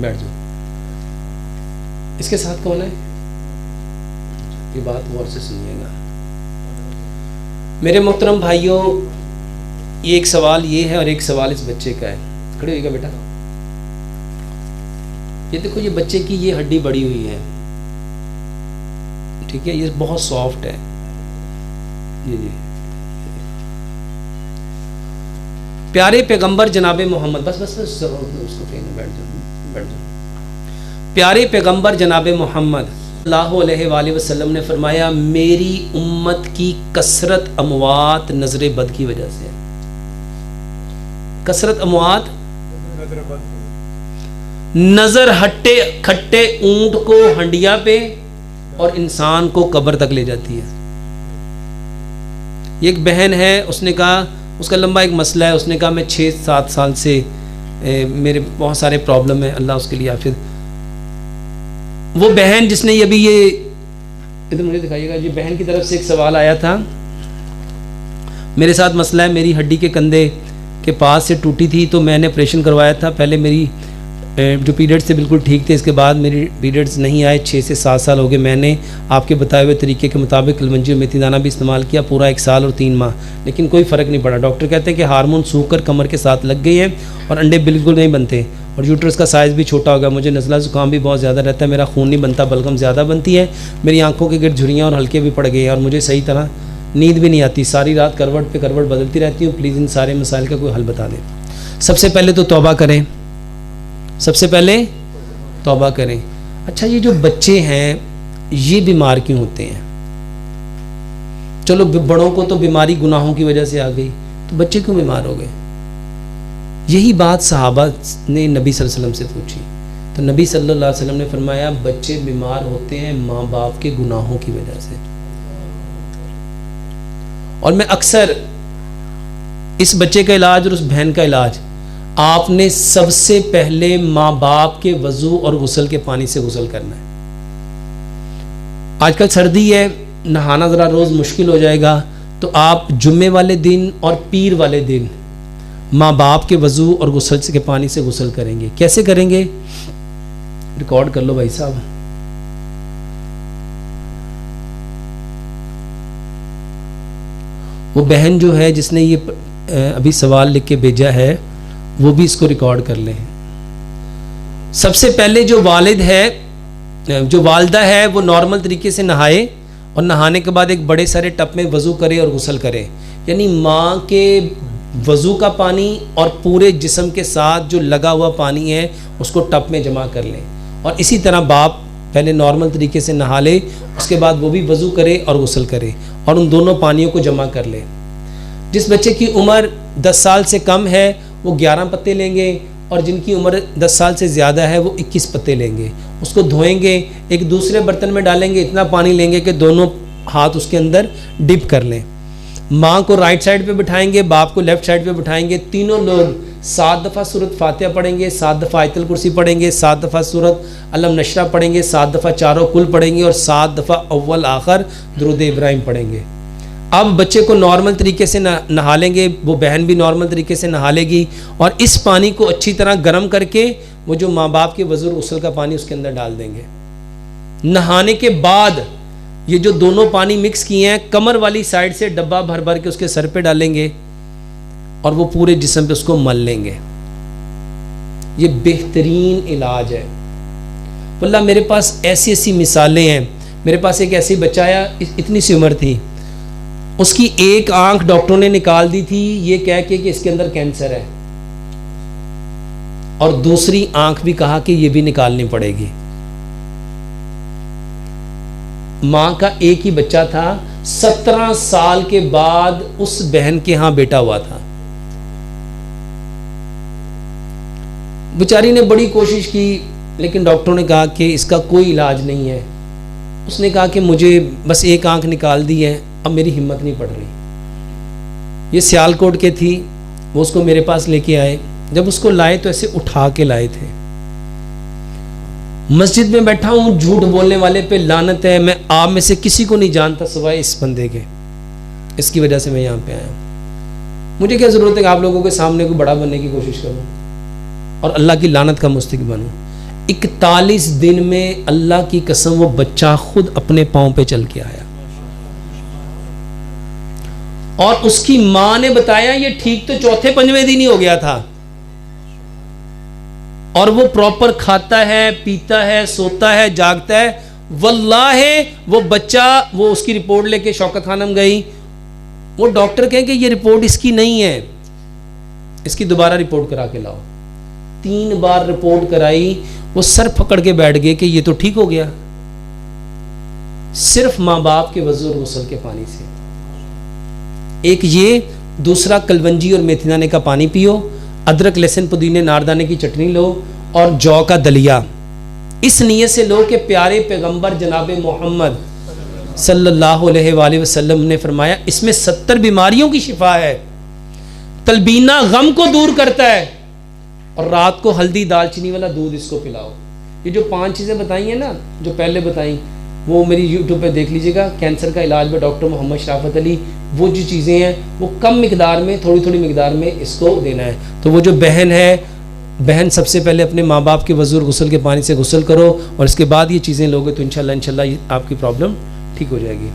बैठ जाओ। इसके साथ कौन है? ये बात गौर से सुनिएगा मेरे मोहतरम भाइयों, ये एक सवाल ये है और एक सवाल इस बच्चे का है। खड़े होइएगा बेटा। ये देखो, ये बच्चे की ये हड्डी बड़ी हुई है, ठीक है, ये बहुत सॉफ्ट है। जी प्यारे पैगंबर जनाबे मोहम्मद, बस उसको बैठ जाओ। प्यारे पैगंबर जनाबे मोहम्मद सल्लल्लाहु अलैहि वसल्लम ने फरमाया, मेरी उम्मत की कसरत अमवात नजर बद की वजह से। कसरत अमवात, नजर हट्टे खट्टे ऊंट को हंडिया पे और इंसान को कब्र तक ले जाती है। एक बहन है, उसने कहा, उसका लंबा एक मसला है, उसने कहा मैं 6-7 साल से मेरे बहुत सारे प्रॉब्लम है, अल्लाह उसके लिए आफियत। वो बहन जिसने ये अभी ये इधर मुझे दिखाइएगा, ये बहन की तरफ से एक सवाल आया था, मेरे साथ मसला है, मेरी हड्डी के कंधे के पास से टूटी थी तो मैंने ऑपरेशन करवाया था। पहले मेरी जो पीरियड्स थे बिल्कुल ठीक थे, इसके बाद मेरी पीरियड्स नहीं आए। 6 से 7 साल हो गए। मैंने आपके बताए हुए तरीके के मुताबिक कलमंजी और मेथी दाना भी इस्तेमाल किया पूरा 1 साल और 3 माह, लेकिन कोई फ़र्क नहीं पड़ा। डॉक्टर कहते हैं कि हार्मोन सूख कर कमर के साथ लग गई है और अंडे बिल्कुल नहीं बनते और यूट्रस का साइज़ भी छोटा हो गया। मुझे नज़ला ज़ुकाम भी बहुत ज़्यादा रहता है, मेरा खून नहीं बनता, बलगम ज़्यादा बनती है, मेरी आँखों के गिर्द झुर्रियाँ और हल्के भी पड़ गए हैं और मुझे सही तरह नींद भी नहीं आती। सारी रात करवट पे करवट बदलती रहती हूँ। प्लीज़ इन सारे मसाइल का कोई हल बता दें। सबसे पहले तो तौबा करें, सबसे पहले तौबा करें। अच्छा, ये जो बच्चे हैं ये बीमार क्यों होते हैं? चलो बड़ों को तो बीमारी गुनाहों की वजह से आ गई, तो बच्चे क्यों बीमार हो गए? यही बात सहाबा ने नबी सल्लल्लाहु अलैहि वसल्लम से पूछी, तो नबी सल्लल्लाहु अलैहि वसल्लम ने फरमाया बच्चे बीमार होते हैं माँ बाप के गुनाहों की वजह से। और मैं अक्सर इस बच्चे का इलाज और उस बहन का इलाज, आपने सबसे पहले माँ बाप के वजू और गुस्ल के पानी से गुस्ल करना है। आजकल सर्दी है, नहाना ज़रा रोज़ मुश्किल हो जाएगा, तो आप जुम्मे वाले दिन और पीर वाले दिन माँ बाप के वजू और गुस्ल के पानी से गुस्ल करेंगे। कैसे करेंगे? रिकॉर्ड कर लो भाई साहब। वो बहन जो है जिसने ये अभी सवाल लिख के भेजा है वो भी इसको रिकॉर्ड कर लें। सबसे पहले जो वालिद है, जो वालदा है, वो नॉर्मल तरीके से नहाए और नहाने के बाद एक बड़े सारे टब में वज़ू करे और गुस्ल करे, यानी माँ के वज़ू का पानी और पूरे जिस्म के साथ जो लगा हुआ पानी है उसको टब में जमा कर लें। और इसी तरह बाप पहले नॉर्मल तरीके से नहा ले, उसके बाद वो भी वज़ू करे और गुस्ल करे और उन दोनों पानियों को जमा कर ले। जिस बच्चे की उम्र 10 साल से कम है वो 11 पत्ते लेंगे और जिनकी उम्र 10 साल से ज़्यादा है वो 21 पत्ते लेंगे। उसको धोएंगे, एक दूसरे बर्तन में डालेंगे, इतना पानी लेंगे कि दोनों हाथ उसके अंदर डिप कर लें। माँ को राइट साइड पे बिठाएंगे, बाप को लेफ्ट साइड पे बिठाएंगे। तीनों लोग 7 दफ़ा सूरत फातिहा पढ़ेंगे, 7 दफ़ा आयतुल कुर्सी पढ़ेंगे, 7 दफ़ा सूरत अलम नशरा पढ़ेंगे, 7 दफ़ा चारों कुल पढ़ेंगे और 7 दफ़ा अव्वल आखिर दुरूद इब्राहिम पढ़ेंगे। अब बच्चे को नॉर्मल तरीके से नहा लेंगे, वो बहन भी नॉर्मल तरीके से नहा लेगी और इस पानी को अच्छी तरह गर्म करके वो जो माँ बाप के वज़ू गुस्ल का पानी उसके अंदर डाल देंगे। नहाने के बाद ये जो दोनों पानी मिक्स किए हैं कमर वाली साइड से डब्बा भर भर के उसके सर पे डालेंगे और वो पूरे जिस्म पे उसको मल लेंगे। ये बेहतरीन इलाज है। वल्लाह मेरे पास ऐसी ऐसी मिसालें हैं। मेरे पास एक ऐसी बच्चा आया, इतनी सी उम्र थी, उसकी एक आंख डॉक्टरों ने निकाल दी थी ये कह के कि इसके अंदर कैंसर है, और दूसरी आंख भी कहा कि ये भी निकालनी पड़ेगी। मां का एक ही बच्चा था, 17 साल के बाद उस बहन के यहां बेटा हुआ था। बेचारी ने बड़ी कोशिश की लेकिन डॉक्टरों ने कहा कि इसका कोई इलाज नहीं है। उसने कहा कि मुझे बस एक आंख निकाल दी है, अब मेरी हिम्मत नहीं पड़ रही। ये सियालकोट के थी, वो उसको मेरे पास लेके आए। जब उसको लाए तो ऐसे उठा के लाए थे। मस्जिद में बैठा हूं, झूठ बोलने वाले पे लानत है। मैं आप में से किसी को नहीं जानता सिवाय इस बंदे के, इसकी वजह से मैं यहाँ पे आया। मुझे क्या जरूरत है कि आप लोगों के सामने को बड़ा बनने की कोशिश करूं और अल्लाह की लानत का मुस्तहिक बनूं। 41 दिन में अल्लाह की कसम वो बच्चा खुद अपने पांव पे चल के आया। और उसकी मां ने बताया ये ठीक तो चौथे पंजवें दिन ही हो गया था, और वो प्रॉपर खाता है, पीता है, सोता है, जागता है। वल्लाहे वो बच्चा, वो उसकी रिपोर्ट लेके शौकत खानम गई, वो डॉक्टर कहे कि ये रिपोर्ट इसकी नहीं है, इसकी दोबारा रिपोर्ट करा के लाओ। 3 बार रिपोर्ट कराई, वो सर पकड़ के बैठ गए कि ये तो ठीक हो गया, सिर्फ माँ बाप के वज़ू और गुस्ल के पानी से। एक ये, दूसरा कलवंजी और मेथी दाने का पानी पियो, अदरक लहसुन पुदीने नारदाने की चटनी लो, और जौ का दलिया। इस नीयत से लो कि प्यारे पैगंबर जनाब मोहम्मद सल्लल्लाहु अलैहि वसल्लम ने फरमाया इसमें 70 बीमारियों की शिफा है। तलबीना गम को दूर करता है, और रात को हल्दी दालचीनी वाला दूध इसको पिलाओ। ये जो 5 चीज़ें बताई हैं ना, जो पहले बताई, वो मेरी यूट्यूब पे देख लीजिएगा, कैंसर का इलाज में डॉक्टर मोहम्मद शराफत अली। वो जो चीज़ें हैं वो कम मिकदार में, थोड़ी थोड़ी मिकदार में इसको देना है। तो वो जो बहन है, बहन सबसे पहले अपने माँ बाप के वज़ू और गुस्ल के पानी से गुस्ल करो, और इसके बाद ये चीज़ें लोगे तो इंशाल्लाह आपकी प्रॉब्लम ठीक हो जाएगी।